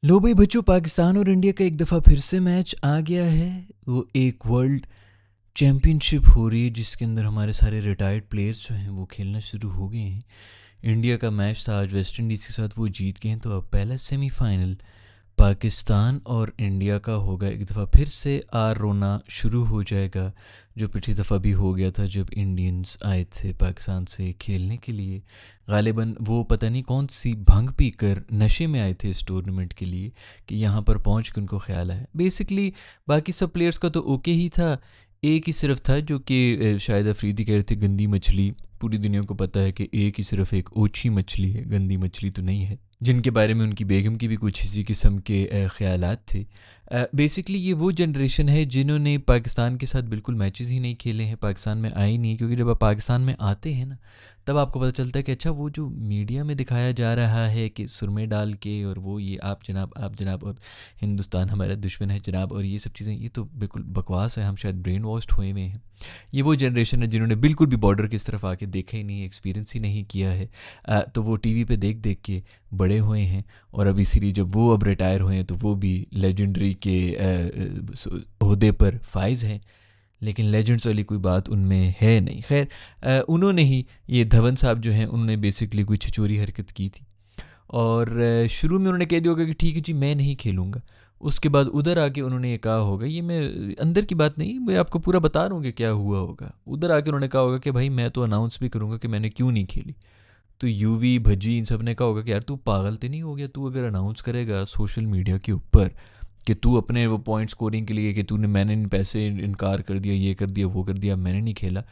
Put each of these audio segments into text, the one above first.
लो भाई बच्चों, पाकिस्तान और इंडिया का एक दफ़ा फिर से मैच आ गया है। वो एक वर्ल्ड चैम्पियनशिप हो रही है जिसके अंदर हमारे सारे रिटायर्ड प्लेयर्स जो हैं वो खेलना शुरू हो गए हैं। इंडिया का मैच था आज वेस्ट इंडीज़ के साथ, वो जीत गए हैं। तो अब पहला सेमीफाइनल पाकिस्तान और इंडिया का होगा। एक दफ़ा फिर से आर रोना शुरू हो जाएगा, जो पिछली दफ़ा भी हो गया था जब इंडियंस आए थे पाकिस्तान से खेलने के लिए। गालिबन वो पता नहीं कौन सी भंग पी कर नशे में आए थे इस टूर्नामेंट के लिए कि यहाँ पर पहुँच के उनको ख्याल आया। बेसिकली बाकी सब प्लेयर्स का तो ओके ही था, एक ही सिर्फ था जो कि शायद अफरीदी कह रहे थे गंदी मछली। पूरी दुनिया को पता है कि एक ही सिर्फ एक ओछी मछली है, गंदी मछली तो नहीं है, जिनके बारे में उनकी बेगम की भी कुछ इसी किस्म के ख्यालात थे। बेसिकली ये वो जनरेशन है जिन्होंने पाकिस्तान के साथ बिल्कुल मैचेस ही नहीं खेले हैं, पाकिस्तान में आए नहीं, क्योंकि जब आप पाकिस्तान में आते हैं ना तब आपको पता चलता है कि अच्छा वो जो मीडिया में दिखाया जा रहा है कि सुरमे डाल के और वो ये आप जनाब और हिंदुस्तान हमारा दुश्मन है जनाब और ये सब चीज़ें, ये तो बिल्कुल बकवास है। हम शायद ब्रेन वॉश्ड हुए हुए हैं। ये वो जनरेशन है जिन्होंने बिल्कुल भी बॉर्डर की इस तरफ आके देखा ही नहीं, एक्सपीरियंस ही नहीं किया है। तो वो टीवी पे देख देख के बड़े हुए हैं। और अब इसीलिए जब वो अब रिटायर हुए हैं तो वो भी लेजेंडरी के ओहदे पर फाइज हैं, लेकिन लेजेंड्स वाली कोई बात उनमें है नहीं। खैर, उन्होंने ही, ये धवन साहब जो हैं, उन्होंने बेसिकली कोई छिचोरी हरकत की थी और शुरू में उन्होंने कह दिया होगा कि ठीक है जी मैं नहीं खेलूँगा। उसके बाद उधर आके उन्होंने ये कहा होगा, ये मैं अंदर की बात नहीं, मैं आपको पूरा बता रहा हूँ कि क्या हुआ होगा। उधर आके उन्होंने कहा होगा कि भाई मैं तो अनाउंस भी करूँगा कि मैंने क्यों नहीं खेली। तो यूवी भज्जी इन सब ने कहा होगा कि यार तू पागल तो नहीं हो गया, तू अगर अनाउंस करेगा सोशल मीडिया के ऊपर कि तू अपने वो पॉइंट स्कोरिंग के लिए कि तूने मैंने इन पैसे इनकार कर दिया, ये कर दिया, वो कर दिया, मैंने नहीं खेला,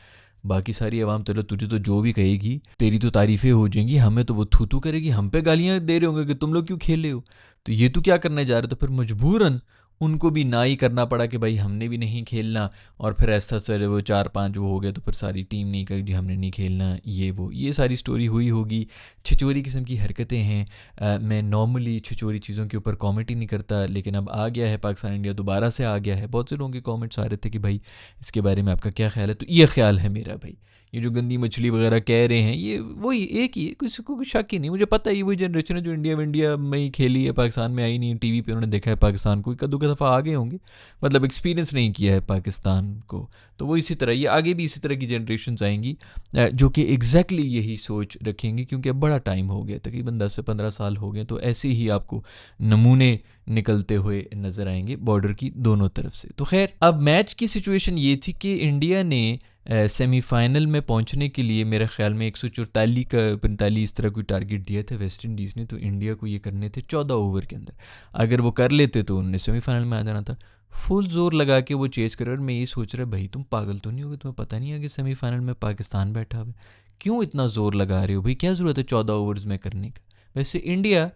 बाकी सारी आवाम तो तुझे तो जो भी कहेगी तेरी तो तारीफ़ें हो जाएंगी, हमें तो वो थू थू करेगी, हम पे गालियाँ दे रहे होंगे कि तुम लोग क्यों खेले हो, तो ये तू क्या करने जा रहे हो। तो फिर मजबूरन उनको भी ना ही करना पड़ा कि भाई हमने भी नहीं खेलना। और फिर ऐसा सर वो 4-5 वो हो गया तो फिर सारी टीम नहीं कही जी हमने नहीं खेलना, ये सारी स्टोरी हुई होगी। छिचोरी किस्म की हरकतें हैं। मैं नॉर्मली छिचोरी चीज़ों के ऊपर कॉमेंट ही नहीं करता, लेकिन अब आ गया है पाकिस्तान इंडिया दोबारा से आ गया है। बहुत से लोगों के कॉमेंट्स आ रहे थे कि भाई इसके बारे में आपका क्या ख्याल है। तो ये ख्याल है मेरा भाई, ये जो गंदी मछली वगैरह कह रहे हैं ये वही एक ही है, किसी को कोई शक ही नहीं। मुझे पता है ये वही जनरेशन है जो इंडिया में ही खेली है, पाकिस्तान में आई नहीं। टीवी पे उन्होंने देखा है पाकिस्तान को, कदू का दफ़ा आ गए होंगे, मतलब एक्सपीरियंस नहीं किया है पाकिस्तान को। तो वो इसी तरह, ये आगे भी इसी तरह की जनरेशन आएंगी जो कि एग्जैक्टली यही सोच रखेंगी, क्योंकि अब बड़ा टाइम हो गया, तकरीबन 10 से 15 साल हो गए। तो ऐसे ही आपको नमूने निकलते हुए नज़र आएंगे बॉर्डर की दोनों तरफ से। तो खैर, अब मैच की सिचुएशन ये थी कि इंडिया ने सेमीफाइनल में पहुंचने के लिए मेरे ख्याल में 144 का 45 इस तरह कोई टारगेट दिया था वेस्ट इंडीज़ ने। तो इंडिया को ये करने थे 14 ओवर के अंदर। अगर वो कर लेते तो उन्हें सेमीफाइनल में आ जाना था। फुल जोर लगा के वो चेज़ करे। और मैं ये सोच रहा भाई तुम पागल तो नहीं होगे, तुम्हें पता नहीं है कि सेमीफाइनल में पाकिस्तान बैठा हुआ है, क्यों इतना ज़ोर लगा रहे हो भाई, क्या ज़रूरत है 14 ओवर्स में करने का। वैसे इंडिया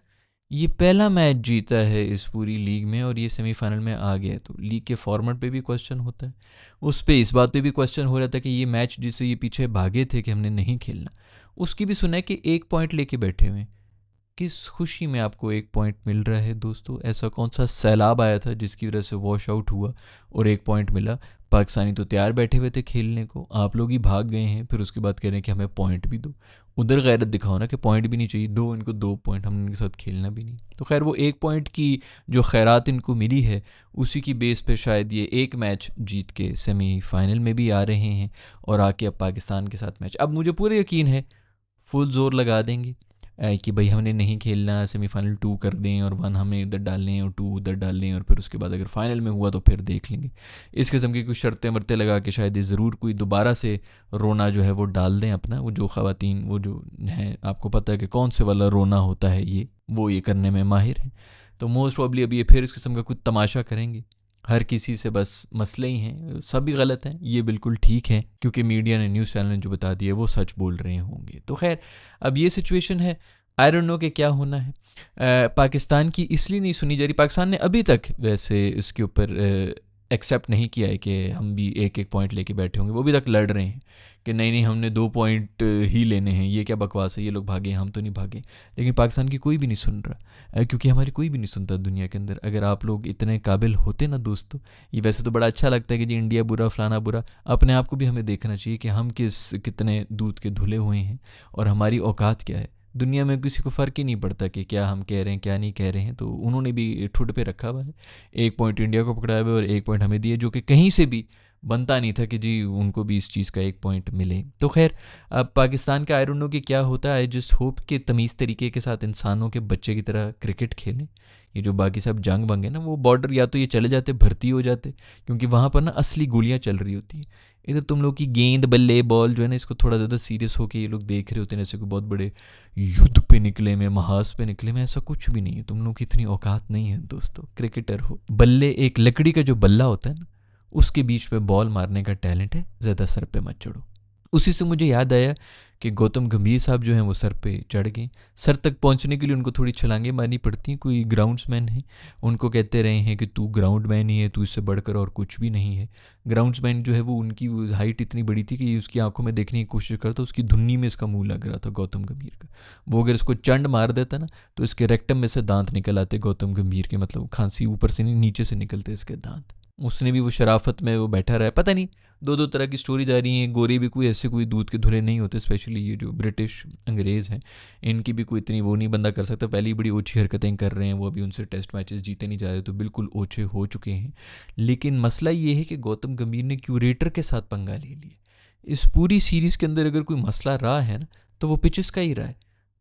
ये पहला मैच जीता है इस पूरी लीग में और ये सेमीफाइनल में आ गया है। तो लीग के फॉर्मेट पे भी क्वेश्चन होता है, उस पे इस बात पे भी क्वेश्चन हो रहा था कि ये मैच जिससे ये पीछे भागे थे कि हमने नहीं खेलना, उसकी भी सुना है कि 1 पॉइंट लेके बैठे हुए हैं। किस खुशी में आपको 1 पॉइंट मिल रहा है दोस्तों? ऐसा कौन सा सैलाब आया था जिसकी वजह से वॉश आउट हुआ और 1 पॉइंट मिला? पाकिस्तानी तो तैयार बैठे हुए थे खेलने को, आप लोग ही भाग गए हैं। फिर उसके बाद कह रहे हैं कि हमें पॉइंट भी दो। उधर गैरत दिखाओ ना कि पॉइंट भी नहीं चाहिए, दो इनको 2 पॉइंट, हमने इनके साथ खेलना भी नहीं। तो खैर, वो 1 पॉइंट की जो खैरात इनको मिली है उसी की बेस पे शायद ये एक मैच जीत के सेमीफाइनल में भी आ रहे हैं और आके अब पाकिस्तान के साथ मैच, अब मुझे पूरा यकीन है फुल जोर लगा देंगे कि भाई हमने नहीं खेलना, सेमीफाइनल 2 कर दें और 1 हमें इधर डाल लें और 2 उधर डाल लें, और फिर उसके बाद अगर फाइनल में हुआ तो फिर देख लेंगे। इस किस्म की कुछ शर्तें वर्तें लगा के शायद ये ज़रूर कोई दोबारा से रोना जो है वो डाल दें अपना। वो जो ख़वातीन वो जो हैं, आपको पता है कि कौन से वाला रोना होता है, वो ये करने में माहिर हैं। तो मोस्ट प्रॉब्ली अब ये फिर इस किस्म का कुछ तमाशा करेंगे। हर किसी से बस मसले ही हैं, सभी गलत हैं, ये बिल्कुल ठीक है, क्योंकि मीडिया ने, न्यूज़ चैनल ने जो बता दिया वो सच बोल रहे होंगे। तो खैर, अब ये सिचुएशन है। आई डोंट नो कि क्या होना है। पाकिस्तान की इसलिए नहीं सुनी जा रही, पाकिस्तान ने अभी तक वैसे इसके ऊपर एक्सेप्ट नहीं किया है कि हम भी 1-1 पॉइंट लेके बैठे होंगे। वो भी तक लड़ रहे हैं कि नहीं नहीं हमने 2 पॉइंट ही लेने हैं, ये क्या बकवास है, ये लोग भागे हम तो नहीं भागे। लेकिन पाकिस्तान की कोई भी नहीं सुन रहा, क्योंकि हमारी कोई भी नहीं सुनता दुनिया के अंदर। अगर आप लोग इतने काबिल होते ना दोस्तों, ये वैसे तो बड़ा अच्छा लगता है कि जी इंडिया बुरा फलाना बुरा, अपने आप को भी हमें देखना चाहिए कि हम कितने दूध के धुले हुए हैं और हमारी औकात क्या है। दुनिया में किसी को फ़र्क ही नहीं पड़ता कि क्या हम कह रहे हैं क्या नहीं कह रहे हैं। तो उन्होंने भी ठुड पे रखा हुआ है, 1 पॉइंट इंडिया को पकड़ा हुआ है और 1 पॉइंट हमें दिए, जो कि कहीं से भी बनता नहीं था कि जी उनको भी इस चीज़ का 1 पॉइंट मिले। तो खैर अब पाकिस्तान का आई डोंट नो कि क्या होता है। जस्ट होप के तमीज़ तरीके के साथ इंसानों के बच्चे की तरह क्रिकेट खेलें। ये जो बाकी सब जंग बंग है ना, वो बॉर्डर या तो ये चले जाते भर्ती हो जाते, क्योंकि वहाँ पर ना असली गोलियाँ चल रही होती हैं। इधर तुम लोग की गेंद बल्ले बॉल जो है ना, इसको थोड़ा ज़्यादा सीरियस होकर ये लोग देख रहे होते हैं जैसे कोई बहुत बड़े युद्ध पे निकले में, महाज पे निकले में। ऐसा कुछ भी नहीं है, तुम लोग की इतनी औकात नहीं है दोस्तों। क्रिकेटर हो, बल्ले एक लकड़ी का जो बल्ला होता है ना, उसके बीच पे बॉल मारने का टैलेंट है, ज़्यादा सर पे मत चढ़ो। उसी से मुझे याद आया कि गौतम गंभीर साहब जो हैं वो सर पे चढ़ गए। सर तक पहुंचने के लिए उनको थोड़ी छलांगे मारनी पड़ती हैं। कोई ग्राउंड्समैन है, उनको कहते रहे हैं कि तू ग्राउंडमैन ही है, तू इससे बढ़कर और कुछ भी नहीं है। ग्राउंड्समैन जो है वो उनकी हाइट इतनी बड़ी थी कि उसकी आंखों में देखने की कोशिश करता, उसकी धुन्नी में इसका मुंह लग रहा था गौतम गंभीर का। वो अगर इसको चंड मार देता ना तो इसके रेक्टम में से दांत निकल आते गौतम गंभीर के, मतलब खांसी ऊपर से नहीं नीचे से निकलते इसके दांत। उसने भी वो शराफत में वो बैठा रहा है। पता नहीं, दो दो तरह की स्टोरी जा रही हैं। गोरे भी कोई ऐसे कोई दूध के धुले नहीं होते, स्पेशली ये जो ब्रिटिश अंग्रेज़ हैं, इनकी भी कोई इतनी वो नहीं बंदा कर सकता। पहले ही बड़ी ओछी हरकतें कर रहे हैं वो, अभी उनसे टेस्ट मैचेस जीते नहीं जा रहे, तो बिल्कुल ओछे हो चुके हैं। लेकिन मसला ये है कि गौतम गंभीर ने क्यूरेटर के साथ पंगा ले लिया। इस पूरी सीरीज़ के अंदर अगर कोई मसला रहा है ना, तो वो पिचेस का ही रहा है।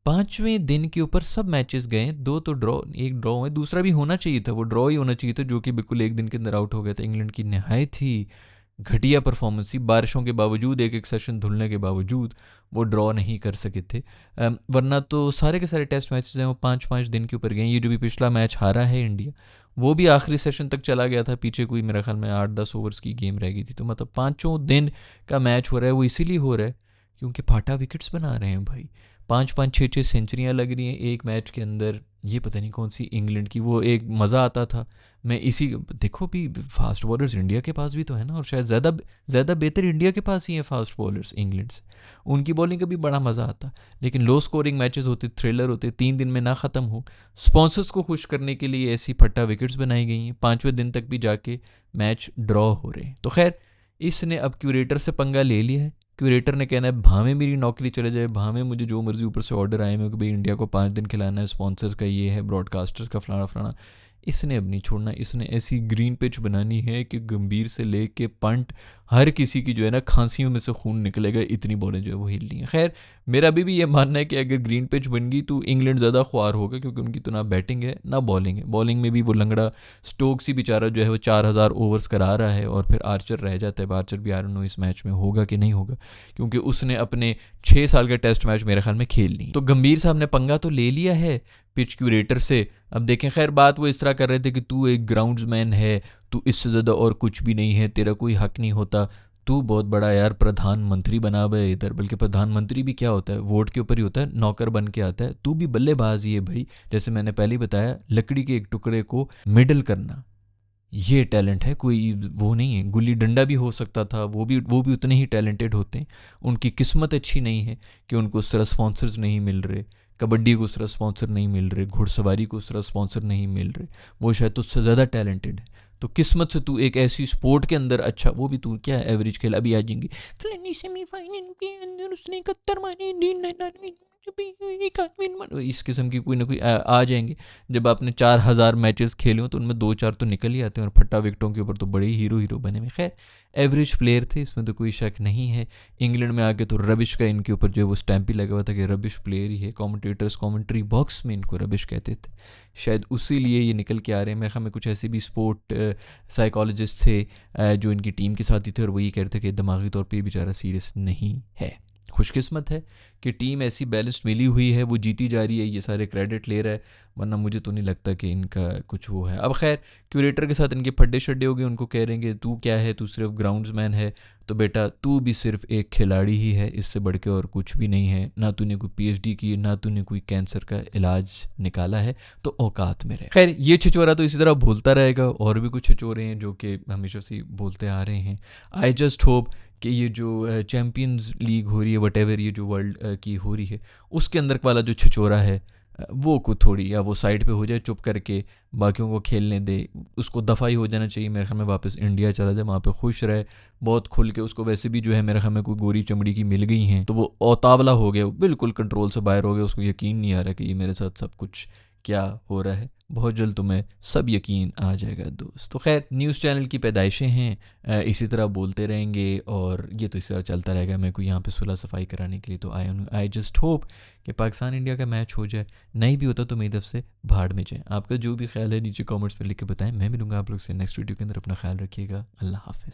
5वें दिन के ऊपर सब मैचेस गए, 2 तो ड्रॉ, एक ड्रॉ है, दूसरा भी होना चाहिए था, वो ड्रॉ ही होना चाहिए था, जो कि बिल्कुल एक दिन के अंदर आउट हो गया था। इंग्लैंड की नहायत ही घटिया परफॉर्मेंस थी, बारिशों के बावजूद, एक एक सेशन धुलने के बावजूद वो ड्रॉ नहीं कर सके थे। वरना तो सारे के सारे टेस्ट मैचेस हैं वो 5-5 दिन के ऊपर गए। ये जो भी पिछला मैच हारा है इंडिया, वो भी आखिरी सेशन तक चला गया था, पीछे कोई मेरे ख्याल में 8-10 ओवर्स की गेम रह गई थी। तो मतलब 5 दिन का मैच हो रहा है, वो इसीलिए हो रहा है क्योंकि फाटा विकेट्स बना रहे हैं भाई। 5-5 6-6 सेंचुरियाँ लग रही हैं एक मैच के अंदर। ये पता नहीं कौन सी इंग्लैंड की, वो एक मज़ा आता था। मैं इसी देखो भी फास्ट बॉलर्स इंडिया के पास भी तो है ना, और शायद ज़्यादा बेहतर इंडिया के पास ही है फास्ट बॉलर्स इंग्लैंड से। उनकी बॉलिंग का भी बड़ा मज़ा आता। लेकिन लो स्कोरिंग मैचेस होते, थ्रिलर होते, 3 दिन में ना ख़त्म हो। स्पॉन्सर्स को खुश करने के लिए ऐसी फट्टा विकेट्स बनाई गई हैं, 5वें दिन तक भी जाके मैच ड्रॉ हो रहे हैं। तो खैर इसने अब क्यूरेटर से पंगा ले लिया है। क्यूरेटर ने कहना है भावें मेरी नौकरी चले जाए, भावें मुझे जो मर्जी ऊपर से ऑर्डर आए मैं कि भाई इंडिया को 5 दिन खिलाना है, स्पॉन्सर्स का ये है, ब्रॉडकास्टर्स का फलाना फलाना। इसने अब नहीं छोड़ना। इसने ऐसी ग्रीन पिच बनानी है कि गंभीर से ले के पंट हर किसी की जो है ना खांसियों में से खून निकलेगा, इतनी बॉलें जो है वो हिलनी है। खैर मेरा भी ये मानना है कि अगर ग्रीन पिच बन गई तो इंग्लैंड ज़्यादा ख्वार होगा, क्योंकि उनकी तो ना बैटिंग है ना बॉलिंग है। बॉलिंग में भी वो लंगड़ा स्टोक्स ही बेचारा जो है वो 4000 ओवर्स करा रहा है, और फिर आर्चर रह जाता है। आर्चर भी आई डोंट नो इस मैच में होगा कि नहीं होगा, क्योंकि उसने अपने 6 साल का टेस्ट मैच मेरे ख्याल में खेल ली। तो गंभीर साहब ने पंगा तो ले लिया है पिच क्यूरेटर से। अब देखें, खैर बात वो इस तरह कर रहे थे कि तू एक ग्राउंड्समैन है, तू इससे ज़्यादा और कुछ भी नहीं है, तेरा कोई हक नहीं होता, तू बहुत बड़ा यार प्रधानमंत्री बना हुआ है इधर। बल्कि प्रधानमंत्री भी क्या होता है, वोट के ऊपर ही होता है, नौकर बन के आता है। तू भी बल्लेबाज ही है भाई, जैसे मैंने पहले ही बताया, लकड़ी के एक टुकड़े को मिडल करना ये टैलेंट है, कोई वो नहीं है। गुल्ली डंडा भी हो सकता था, वो भी उतने ही टैलेंटेड होते हैं। उनकी किस्मत अच्छी नहीं है कि उनको उस तरह स्पॉन्सर्स नहीं मिल रहे, कबड्डी को उस तरह स्पॉन्सर नहीं मिल रहे, घुड़सवारी को उस तरह स्पॉन्सर नहीं मिल रहे। वो शायद उससे ज़्यादा टैलेंटेड है। तो किस्मत से तू एक ऐसी स्पोर्ट के अंदर अच्छा, वो भी तू क्या एवरेज खेल, अभी आ जाएंगे फलानी सेमीफाइनल के अंदर उसने 71 मारे, इस किस्म की कोई ना कोई आ जाएंगे। जब आपने 4000 मैचेस खेले हो तो उनमें 2-4 तो निकल ही आते हैं, और फट्टा विकटों के ऊपर तो बड़े ही हीरो बने में। खैर एवरेज प्लेयर थे, इसमें तो कोई शक नहीं है। इंग्लैंड में आके तो रबिश का इनके ऊपर जो है वो स्टैंप ही लगा हुआ था कि रबिश प्लेयर ही है। कमेंटेटर्स कमेंट्री बॉक्स में इनको रबिश कहते थे, शायद उसी लिए ये निकल के आ रहे हैं। मेरे ख्याल में कुछ ऐसे भी स्पोर्ट साइकोलॉजिस्ट थे जो इनकी टीम के साथ ही थे, और वो ये कह रहे थे कि दिमागी तौर पर बेचारा सीरियस नहीं है। खुशकिस्मत है कि टीम ऐसी बैलेंस्ड मिली हुई है, वो जीती जा रही है, ये सारे क्रेडिट ले रहा है, वरना मुझे तो नहीं लगता कि इनका कुछ वो है। अब खैर क्यूरेटर के साथ इनके फड्डे शड्डे हो गए, उनको कह रहे हैं कि तू क्या है, तू सिर्फ ग्राउंड्समैन है, तो बेटा तू भी सिर्फ एक खिलाड़ी ही है, इससे बढ़ के और कुछ भी नहीं है। ना तूने कोई PhD की, ना तूने कोई कैंसर का इलाज निकाला है, तो औकात में रहे। खैर ये छिचोरा तो इसी तरह बोलता रहेगा, और भी कुछ छिचोरे हैं जो कि हमेशा से बोलते आ रहे हैं। आई जस्ट होप कि ये जो चैम्पियंस लीग हो रही है, वट एवर ये जो वर्ल्ड की हो रही है, उसके अंदर वाला जो छिचोरा है वो को थोड़ी या वो साइड पे हो जाए चुप करके, बाकियों को खेलने दे, उसको दफ़ा ही हो जाना चाहिए मेरे ख्याल में, वापस इंडिया चला जाए, वहाँ पे खुश रहे बहुत खुल के। उसको वैसे भी जो है मेरे ख्याल में कोई गोरी चमड़ी की मिल गई हैं, तो वो औतावला हो गया, वो बिल्कुल कंट्रोल से बाहर हो गया, उसको यकीन नहीं आ रहा कि ये मेरे साथ सब कुछ क्या हो रहा है। बहुत जल्द तुम्हें सब यकीन आ जाएगा दोस्त। तो खैर, न्यूज़ चैनल की पैदाइशें हैं, इसी तरह बोलते रहेंगे और ये तो इसी तरह चलता रहेगा। मैं कोई यहाँ पे सुलह सफाई कराने के लिए तो आया हूँ। आई जस्ट होप कि पाकिस्तान इंडिया का मैच हो जाए, नहीं भी होता तो मेरी तरफ से भाड़ में जाए। आपका जो भी ख्याल है नीचे कमेंट्स में लिख के बताएं। मैं मिलूंगा आप लोग से नेक्स्ट वीडियो के अंदर। अपना ख्याल रखिएगा। अल्लाह हाफिज़।